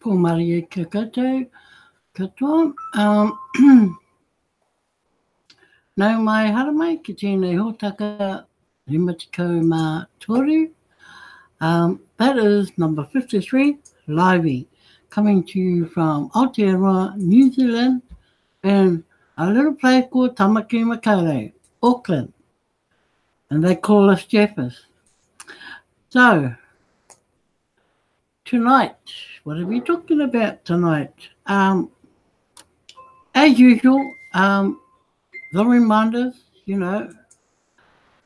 Ko Maria kia koutou, katoa. Nau mai haramai ki tēnei hōtaka rimatikou mā toru. That is number 53, Livey, coming to you from Aotearoa, New Zealand, and a little place called Tamaki Makaurau, Auckland. And they call us Jeffers. So, tonight, what are we talking about tonight? As usual, the reminders,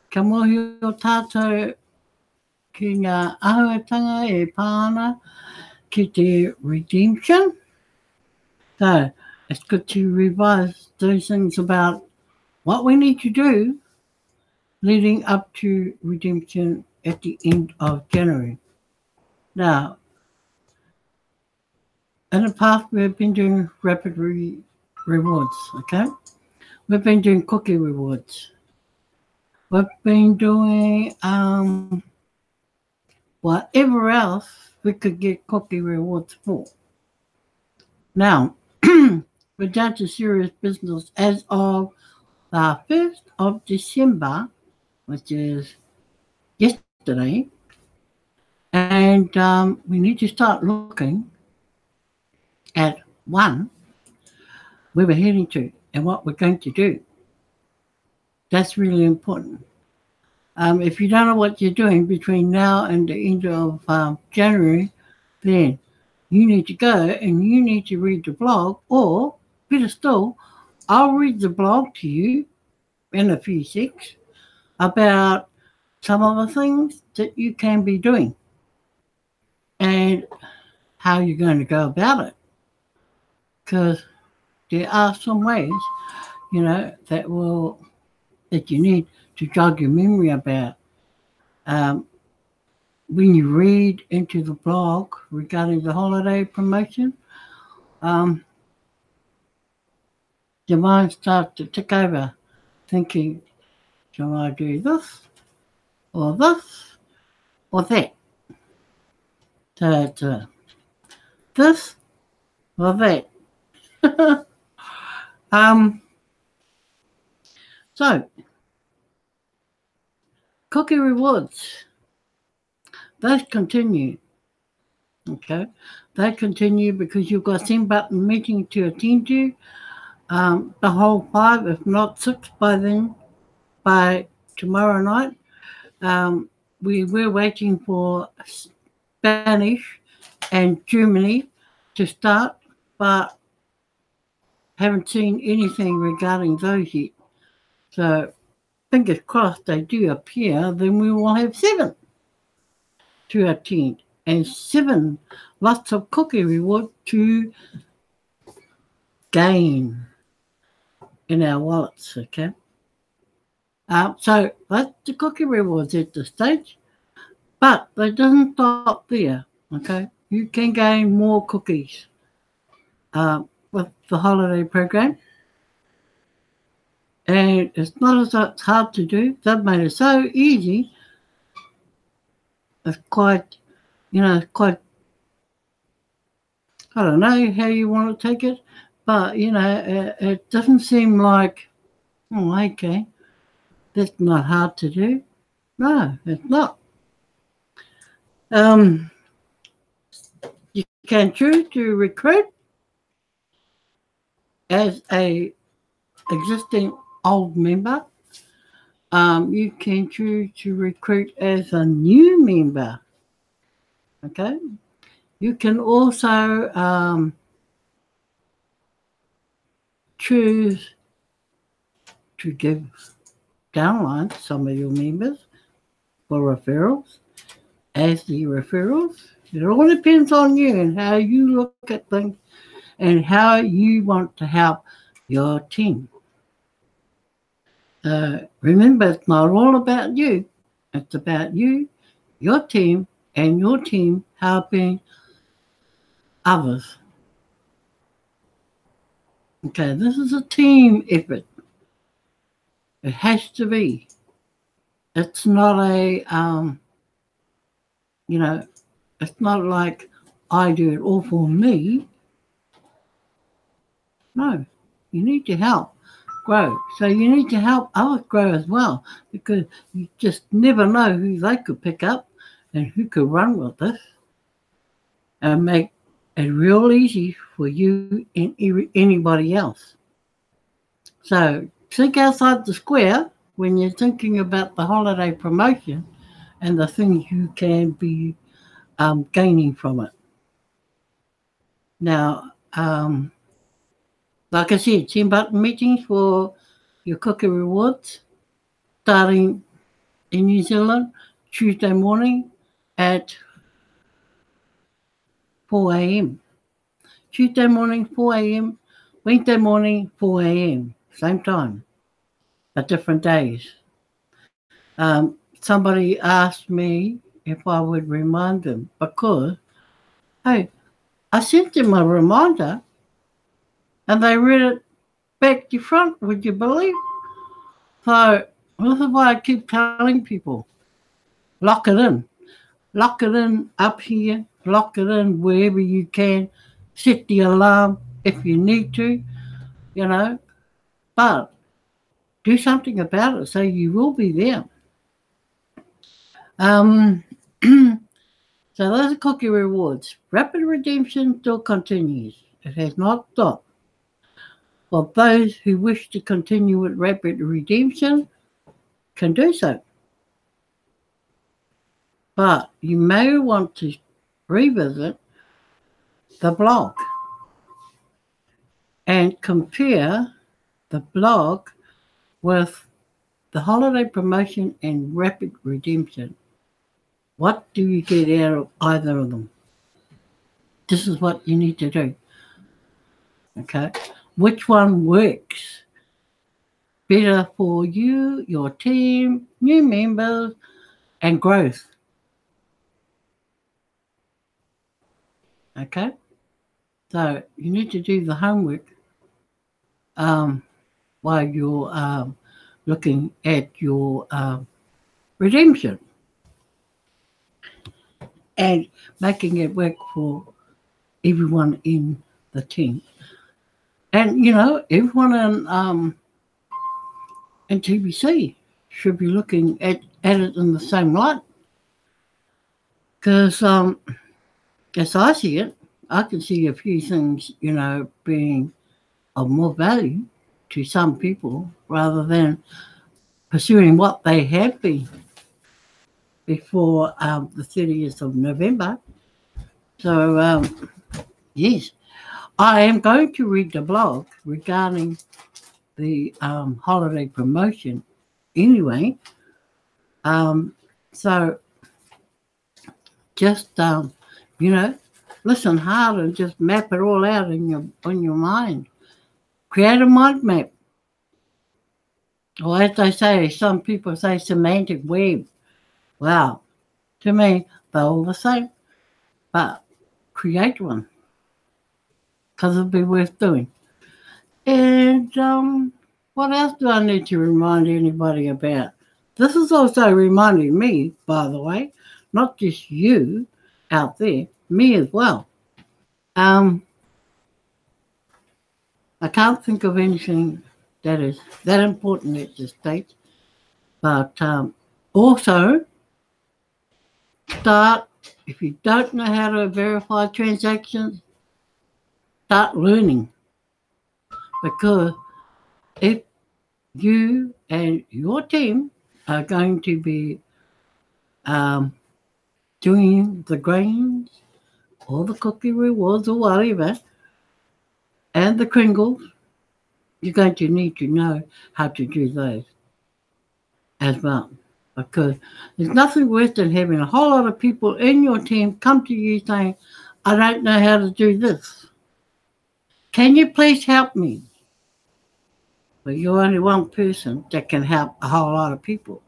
ka mohi o tātou ki ngā ahuatanga e pāna ki te redemption. So, it's good to revise those things about what we need to do leading up to redemption at the end of January. Now, in the past, we've been doing rapid rewards, okay? We've been doing cookie rewards. We've been doing whatever else we could get cookie rewards for. Now, we're down to serious business as of the 1st of December, which is yesterday, and we need to start looking at one, where we're heading to and what we're going to do. That's really important. If you don't know what you're doing between now and the end of January, then you need to go and you need to read the blog, or better still, I'll read the blog to you in a few secs about some of the things that you can be doing and how you're going to go about it. Because there are some ways, that you need to jog your memory about. When you read into the blog regarding the holiday promotion, your mind starts to tick over, thinking, shall I do this, or that? So it's this or that. So, cookie rewards, those continue, okay? They continue because you've got a send button meeting to attend to, the whole 5, if not 6 by then, by tomorrow night. We're waiting for Spanish and Germany to start, but haven't seen anything regarding those yet. So, fingers crossed they do appear, then we will have 7 to attend, and 7 lots of cookie reward to gain in our wallets, okay? So that's the cookie rewards at this stage, but they doesn't stop there, okay? You can gain more cookies with the holiday program. And it's not as it's hard to do. They've made it so easy. It's quite, I don't know how you want to take it, but, it doesn't seem like, okay, that's not hard to do. No, it's not. You can choose to recruit as a existing old member. You can choose to recruit as a new member. Okay. You can also choose to give downline some of your members for referrals as the referrals. It all depends on you and how you look at things and how you want to help your team. Remember, it's not all about you. It's about you, your team, and your team helping others. Okay, this is a team effort. It has to be. It's not a, it's not like I do it all for me. No, you need to help grow. So you need to help others grow as well, because you just never know who they could pick up and who could run with this and make it real easy for you and anybody else. So think outside the square when you're thinking about the holiday promotion and the things you can be gaining from it. Now, like I said, 10 button meetings for your cookie rewards starting in New Zealand Tuesday morning at 4 a.m. Tuesday morning, 4 a.m. Wednesday morning, 4 a.m. Same time, but different days. Somebody asked me if I would remind them because, hey, I sent them a reminder and they read it back to front, would you believe? So this is why I keep telling people, lock it in. Lock it in up here, lock it in wherever you can, set the alarm if you need to, you know, but do something about it so you will be there. Um, so those are cookie rewards. Rapid redemption still continues. It has not stopped. For those who wish to continue with rapid redemption, can do so. But you may want to revisit the blog and compare the blog with the holiday promotion and rapid redemption. What do you get out of either of them? This is what you need to do. Okay. Which one works better for you, your team, new members, and growth? Okay. So you need to do the homework while you're looking at your redemption and making it work for everyone in the team. And everyone in TBC should be looking at it in the same light. Because as I see it, I can see a few things, being of more value to some people rather than pursuing what they have been before the 30th of November. So, yes, I am going to read the blog regarding the holiday promotion anyway. So just, listen hard and just map it all out on your mind. Create a mind map. Or as they say, some people say semantic web. Wow. To me, they're all the same. But create one. Because it'll be worth doing. And what else do I need to remind anybody about? This is also reminding me, by the way, not just you out there, me as well. I can't think of anything that is that important at this stage, but also start, if you don't know how to verify transactions, start learning, because if you and your team are going to be doing the grains or the cookie rewards or whatever, and the Kringles, you're going to need to know how to do those as well. Because there's nothing worse than having a whole lot of people in your team come to you saying, I don't know how to do this. Can you please help me? But you're only one person that can help a whole lot of people.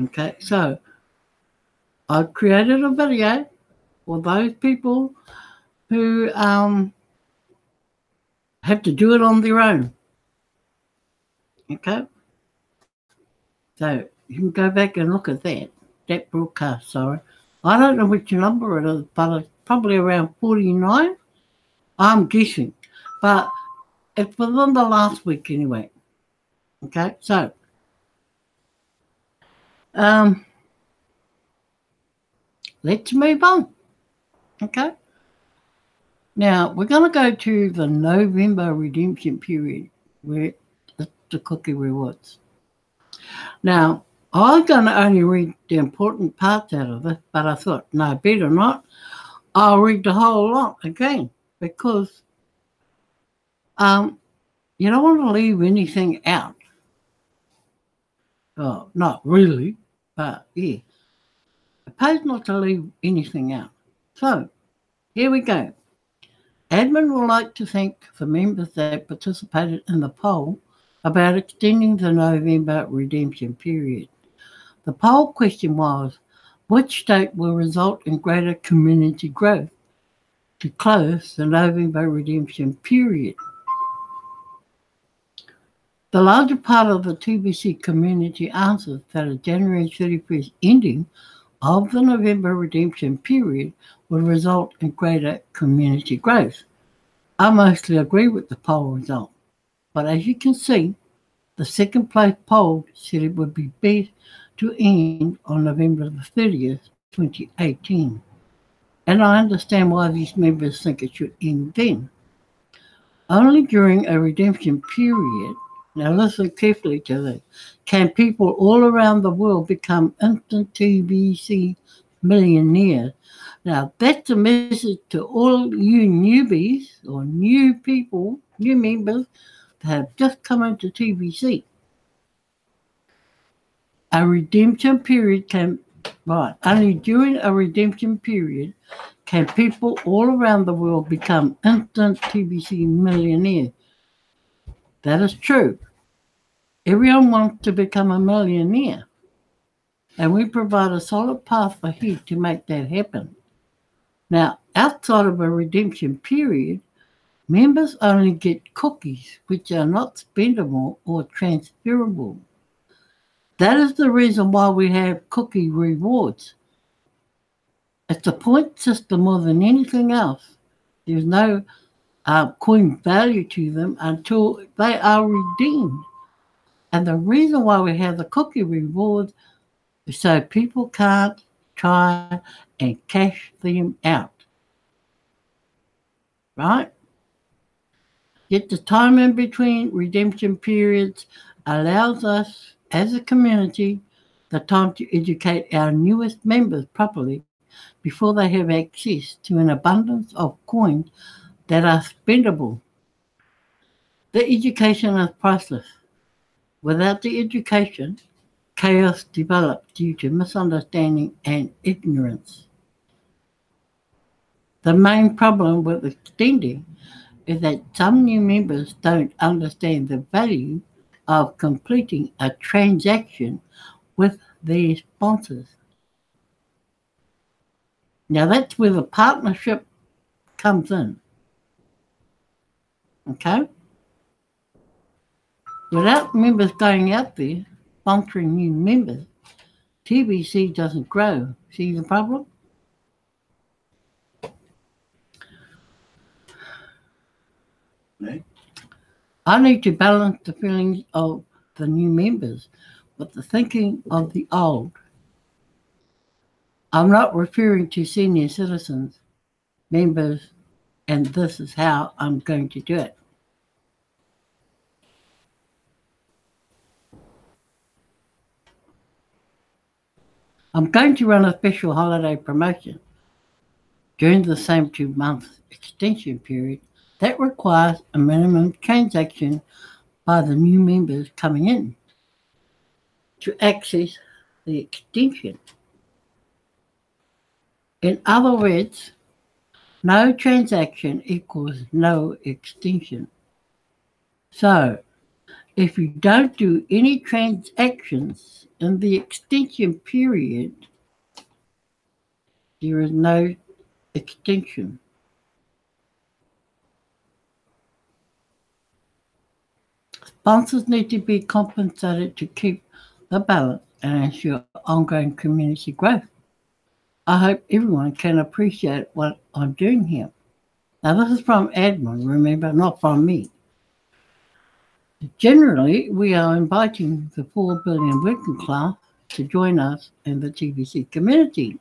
Okay, so I've created a video for those people who have to do it on their own. Okay? So you can go back and look at that broadcast, sorry. I don't know which number it is, but it's probably around 49. I'm guessing. But it's within the last week anyway. Okay, so um, let's move on. Okay. Now we're going to go to the November redemption period where it's the cookie rewards. Now, I was going to only read the important parts out of this, but I thought, no, better not. I'll read the whole lot again because you don't want to leave anything out. Oh, not really, but yeah. It pays not to leave anything out. So, here we go. Admin would like to thank the members that participated in the poll about extending the November redemption period. The poll question was, which state will result in greater community growth to close the November redemption period? The larger part of the TBC community answered that a January 31st ending of the November redemption period would result in greater community growth. I mostly agree with the poll result, but as you can see, the second place poll said it would be best to end on November the 30th, 2018. And I understand why these members think it should end then. Only during a redemption period, now listen carefully to this, can people all around the world become instant TBC millionaires. Now that's a message to all you newbies or new people, new members that have just come into TBC. A redemption period can, right, only during a redemption period can people all around the world become instant TBC millionaires. That is true. Everyone wants to become a millionaire, and we provide a solid path ahead to make that happen. Now, outside of a redemption period, members only get cookies which are not spendable or transferable. That is the reason why we have cookie rewards. It's a point system more than anything else. There's no coin value to them until they are redeemed. And the reason why we have the cookie rewards is so people can't try and cash them out. Right? Yet the time in between redemption periods allows us as a community the time to educate our newest members properly before they have access to an abundance of coins that are spendable. The education is priceless. Without the education, chaos develops due to misunderstanding and ignorance. The main problem with extending is that some new members don't understand the value of completing a transaction with their sponsors. Now that's where the partnership comes in. Okay? Without members going out there sponsoring new members, TBC doesn't grow. See the problem? No? I need to balance the feelings of the new members with the thinking of the old. I'm not referring to senior citizens, members, and this is how I'm going to do it. I'm going to run a special holiday promotion during the same 2-month extension period that requires a minimum transaction by the new members coming in to access the extension. In other words, no transaction equals no extension. So, if you don't do any transactions in the extension period, there is no extension. Sponsors need to be compensated to keep the balance and ensure ongoing community growth. I hope everyone can appreciate what I'm doing here. Now, this is from admin, remember, not from me. Generally, we are inviting the 4 billion working class to join us in the TBC community.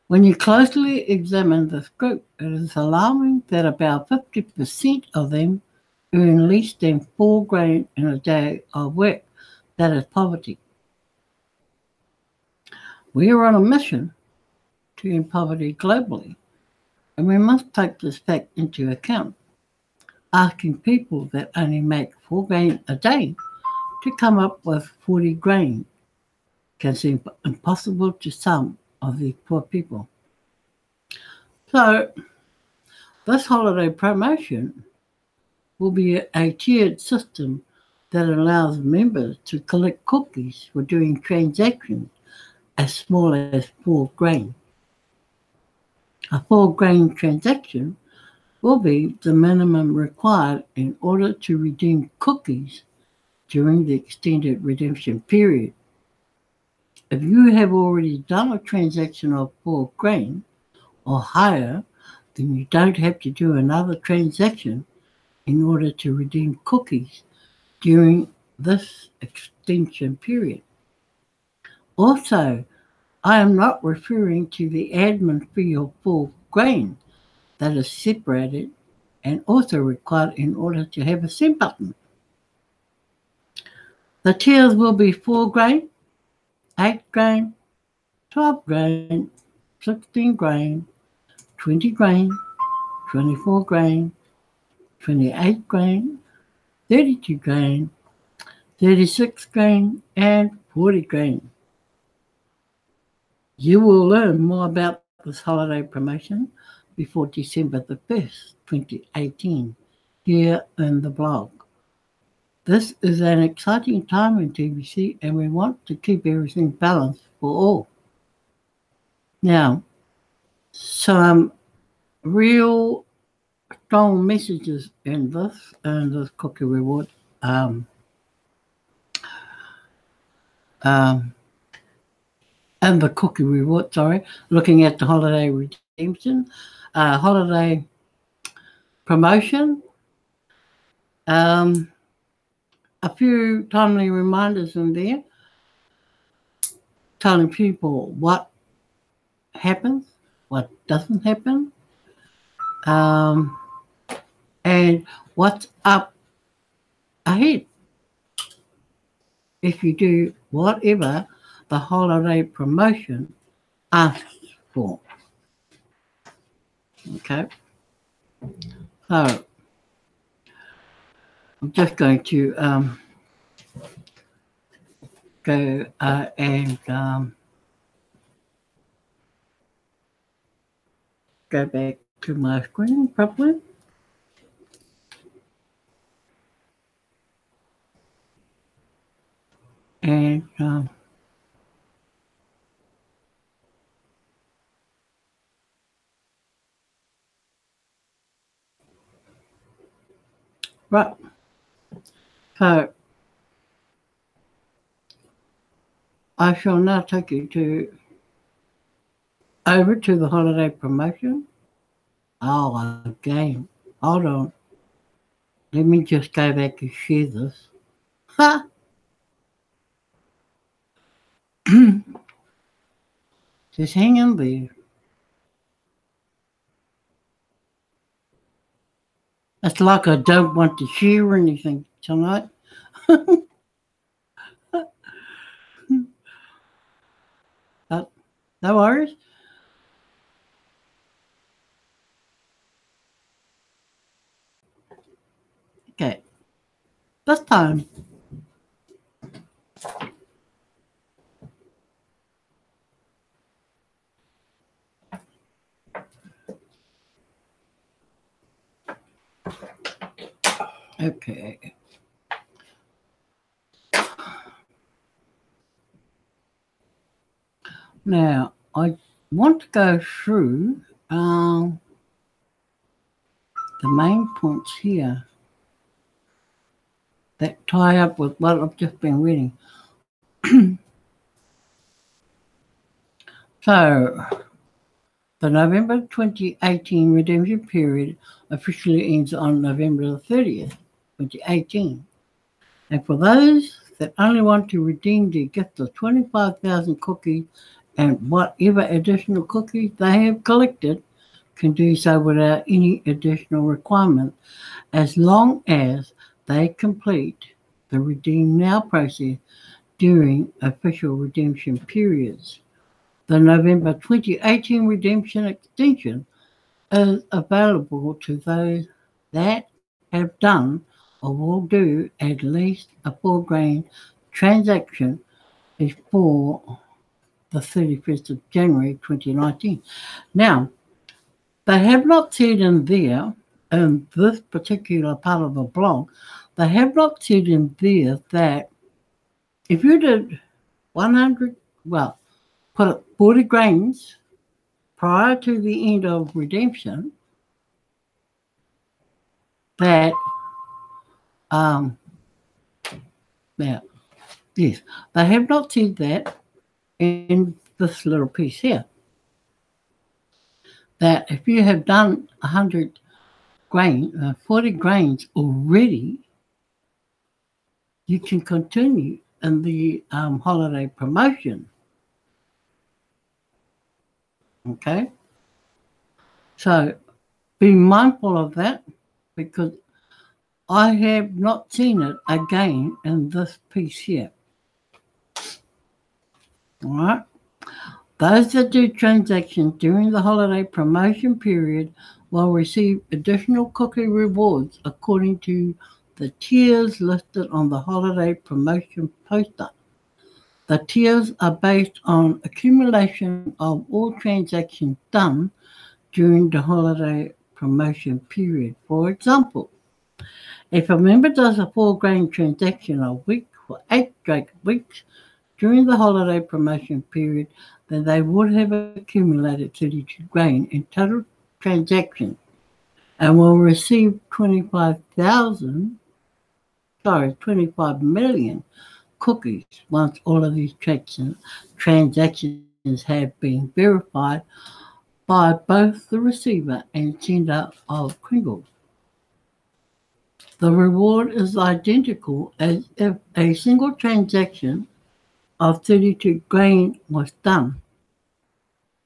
When you closely examine this group, it is alarming that about 50% of them earn less than 4 grand in a day of work. That is poverty. We are on a mission to end poverty globally, and we must take this fact into account. Asking people that only make 4 grand a day to come up with 40 grand can seem impossible to some of these poor people. So, this holiday promotion will be a tiered system that allows members to collect cookies for doing transactions as small as 4 grand. A 4 grand transaction will be the minimum required in order to redeem cookies during the extended redemption period. If you have already done a transaction of 4 grand or higher, then you don't have to do another transaction in order to redeem cookies during this extension period. Also, I am not referring to the admin fee of 4 grand that is separated and also required in order to have a send button. The tiers will be 4 grand, 8 grand, 12 grand, 16 grand, 20 grand, 24 grand, 28 grand, 32 grand, 36 grand, and 40 grand. You will learn more about this holiday promotion before December the 1st, 2018, here in the blog. This is an exciting time in TBC, and we want to keep everything balanced for all. Now, some real strong messages in this cookie reward. And the cookie reward, looking at the holiday redemption, holiday promotion, a few timely reminders in there, telling people what happens, what doesn't happen, and what's up ahead if you do whatever the holiday promotion asks for. Okay, so I'm just going to go and go back to my screen properly. And right, so I shall now take you over to the holiday promotion. Oh, again, hold on. Let me just go back and share this. Ha! Just hang in there. It's like I don't want to share anything tonight. But no worries. Okay. This time, okay. Now, I want to go through the main points here that tie up with what I've just been reading. So, the November 2018 redemption period officially ends on November the 30th, 2018. And for those that only want to redeem their gift of 25,000 cookies and whatever additional cookies they have collected, can do so without any additional requirement, as long as they complete the Redeem Now process during official redemption periods. The November 2018 redemption extension is available to those that have done or will do at least a 4-grain transaction before the 31st of January 2019. Now, they have not said in there, in this particular part of the blog, they have not said in there that if you did 100, well, put it 40 grains prior to the end of redemption, that, now, yes, they have not said that in this little piece here. That if you have done 40 grains already, you can continue in the holiday promotion. Okay? So be mindful of that, because I have not seen it again in this piece here. All right? Those that do transactions during the holiday promotion period will receive additional cookie rewards according to the tiers listed on the holiday promotion poster. The tiers are based on accumulation of all transactions done during the holiday promotion period. For example, if a member does a 4-grain transaction a week for 8 straight weeks during the holiday promotion period, then they would have accumulated 32 grain in total transactions and will receive 25 million cookies once all of these transactions have been verified by both the receiver and sender of Kringles. The reward is identical as if a single transaction of 32 grain was done.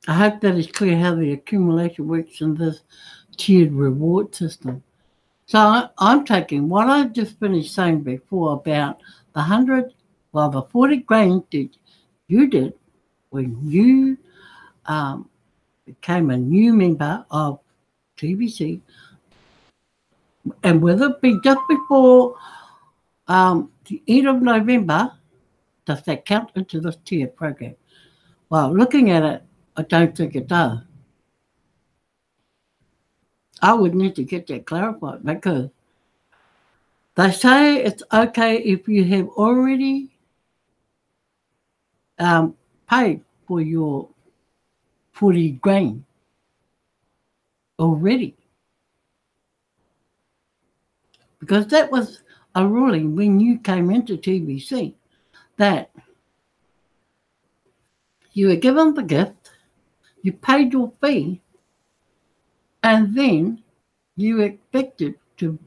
I hope that is clear how the accumulation works in this tiered reward system. So I'm taking what I just finished saying before about the 40 grains that you did when you became a new member of TBC, and whether it be just before the end of November, does that count into this tier program? Well, looking at it, I don't think it does. I would need to get that clarified, because they say it's okay if you have already paid for your 40 grain already. Because that was a ruling when you came into TBC, that you were given the gift, you paid your fee, and then you expected to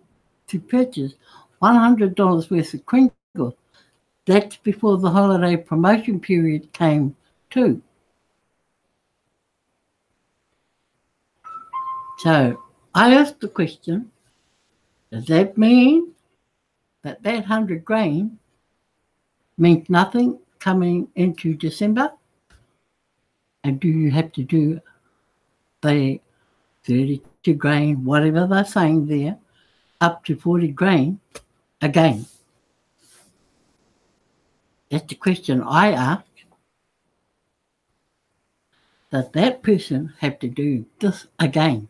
purchase $100 worth of Kringles. That's before the holiday promotion period came too. So I asked the question, does that mean that 100 grain means nothing coming into December? And do you have to do the 32 grain, whatever they're saying there, up to 40 grain again? That's the question I asked. Does that person have to do this again?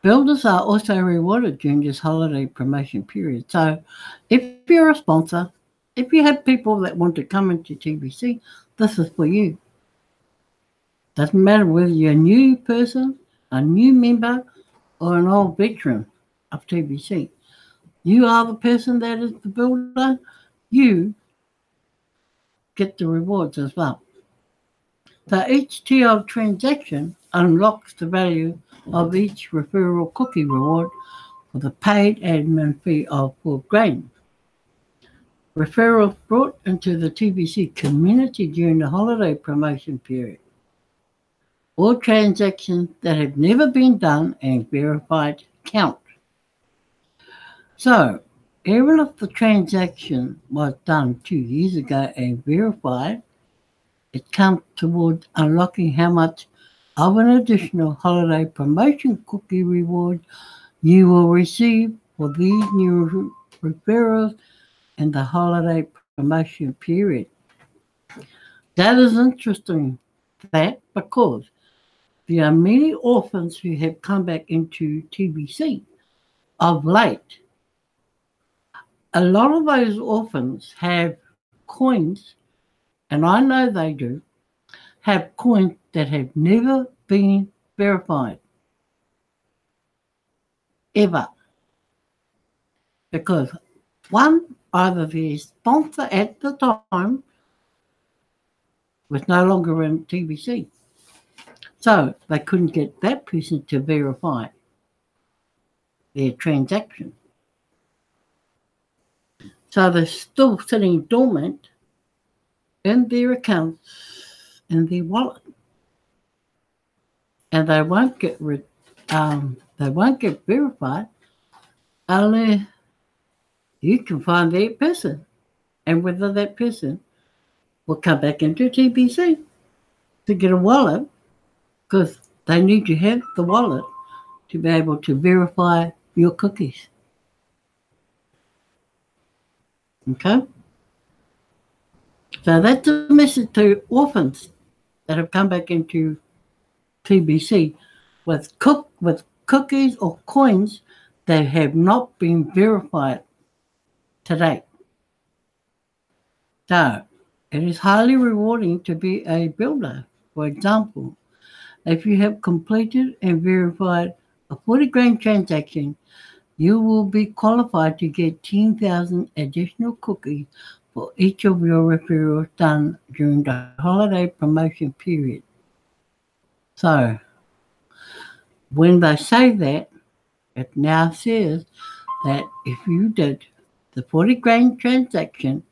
Builders are also rewarded during this holiday promotion period. So if you're a sponsor, if you have people that want to come into TBC, this is for you. Doesn't matter whether you're a new person, a new member, or an old veteran of TBC. You are the person that is the builder. You get the rewards as well. So each TL transaction unlocks the value of each referral cookie reward for the paid admin fee of 4 grain. Referrals brought into the TBC community during the holiday promotion period. All transactions that have never been done and verified count. So, even if the transaction was done 2 years ago and verified, it counts towards unlocking how much of an additional holiday promotion cookie reward you will receive for these new referrals in the holiday promotion period. That is interesting, that because there are many orphans who have come back into TBC of late. A lot of those orphans have coins, and I know they do, have coins that have never been verified. Ever. Because one, either the sponsor at the time was no longer in TBC. So they couldn't get that person to verify their transaction. So they're still sitting dormant in their accounts, in their wallet. And they won't get verified unless you can find that person and whether that person will come back into TBC to get a wallet, because they need to have the wallet to be able to verify your cookies. Okay? So that's a message to orphans that have come back into TBC with cookies or coins that have not been verified to date. So, it is highly rewarding to be a builder. For example, if you have completed and verified a 40 grain transaction, you will be qualified to get 10,000 additional cookies for each of your referrals done during the holiday promotion period. So, when they say that, it now says that if you did the 40 grain transaction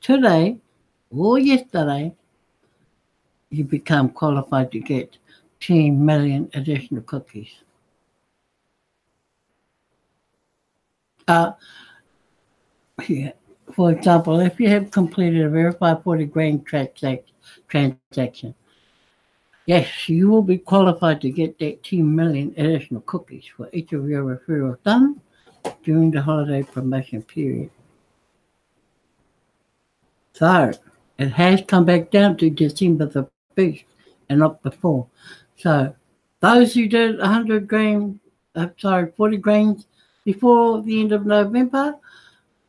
today or yesterday, you become qualified to get 10 million additional cookies. Yeah. For example, if you have completed a verified 40 grain transaction, yes, you will be qualified to get that 10 million additional cookies for each of your referrals done during the holiday promotion period. So, it has come back down to December the 1st and not before. So, those who did 40 grains before the end of November,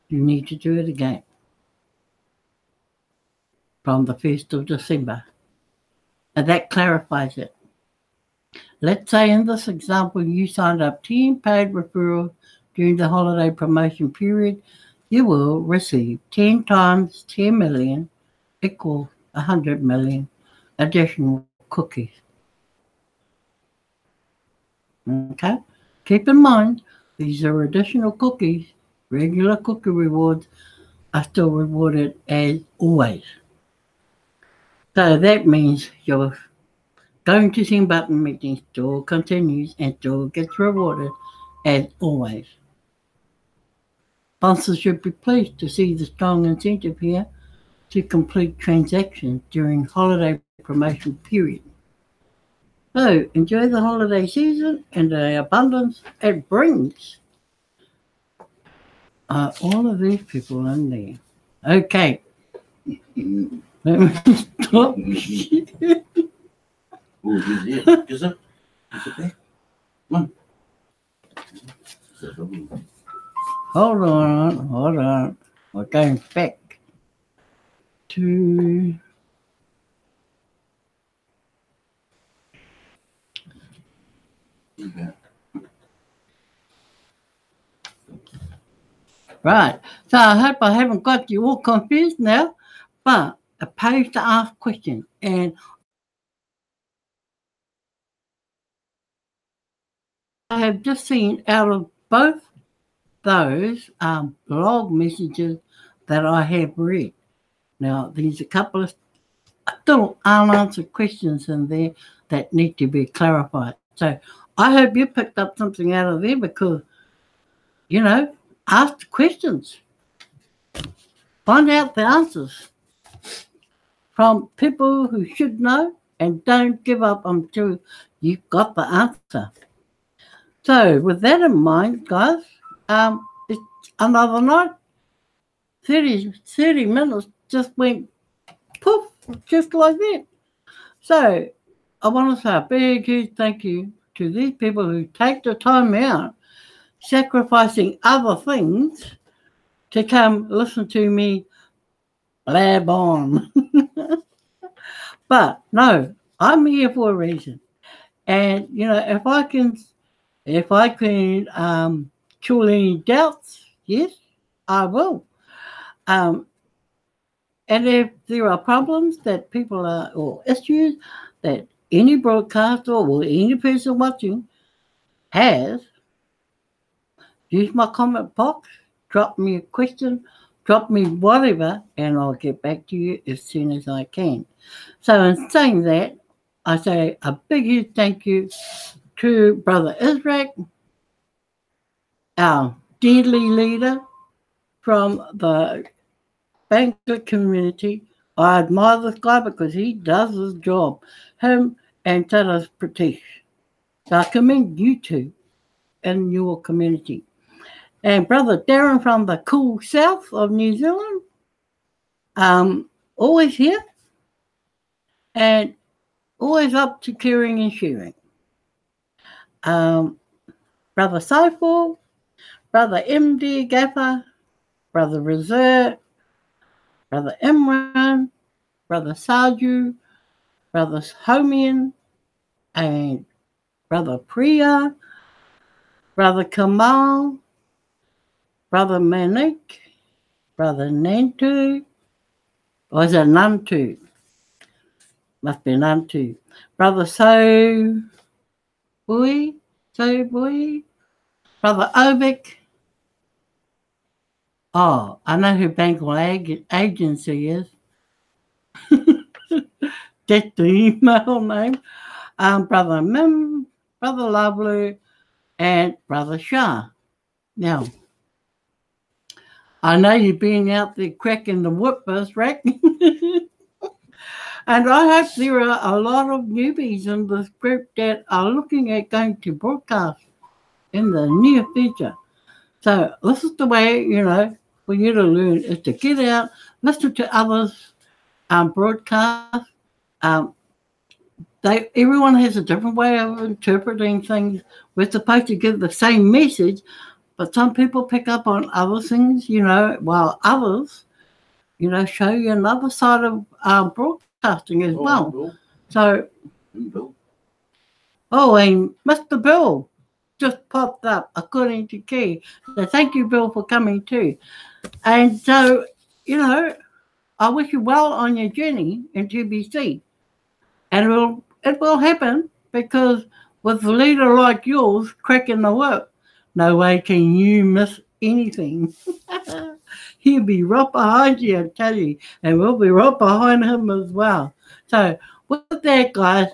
you need to do it again from the 1st of December. And that clarifies it. Let's say in this example, you signed up 10 paid referrals during the holiday promotion period. You will receive 10 times 10 million equals 100 million additional cookies. Okay? Keep in mind, these are additional cookies. Regular cookie rewards are still rewarded as always. So that means your going to send button meeting still continues and still gets rewarded as always. Sponsors should be pleased to see the strong incentive here to complete transactions during holiday promotion period. So enjoy the holiday season and the abundance it brings. All of these people in there. Okay. Let me stop. Oh, is it? Is it there? Come on. Hold on. We're going back to right. So I hope I haven't got you all confused now, but opposed to ask questions. And I have just seen out of both those blog messages that I have read. Now, there's a couple of still unanswered questions in there that need to be clarified. So I hope you picked up something out of there because, ask the questions. Find out the answers from people who should know and don't give up until you've got the answer. So with that in mind, guys, it's another night. 30 minutes just went poof, just like that. So I want to say a big, huge thank you to these people who take the time out, sacrificing other things to come listen to me blab on. But no, I'm here for a reason. And, if I can cure any doubts, yes, I will. And if there are problems that people are, or issues that any broadcaster or any person watching has, use my comment box, drop me a question, drop me whatever, and I'll get back to you as soon as I can. So in saying that, I say a big, huge thank you to Brother Israq, our deadly leader from the Bangla community. I admire this guy because he does his job. Him and Taras Pratish. So I commend you two in your community. And Brother Darren from the cool south of New Zealand, always here and always up to caring and sharing. Brother Saiful, Brother MD Gaffer, Brother Razert, Brother Imran, Brother Saju, Brother Homian, and Brother Priya, Brother Kamal, Brother Manik, Brother Nantu, or is it Nantu? Must be Nantu. Brother So Boy, Brother Ovik. Oh, I know who Bangla Agency is. That's the email name. Brother Mim, Brother Lovely, and Brother Shah. Now, I know you've been out there cracking the whip, right? And I hope there are a lot of newbies in this group that are looking at going to broadcast in the near future. So this is the way, for you to learn is to get out, listen to others broadcast. Everyone has a different way of interpreting things. We're supposed to give the same message, but some people pick up on other things, while others, show you another side of broadcasting as well. Bill. So, Bill. oh, and Mr. Bill just popped up according to Key. So thank you, Bill, for coming too. And so, I wish you well on your journey into BC. And it will happen because with a leader like yours cracking the whip, no way can you miss anything. He'll be right behind you, I tell you, and we'll be right behind him as well. So with that, guys,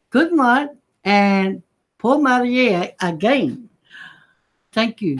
good night, and Paul Maria again. Thank you.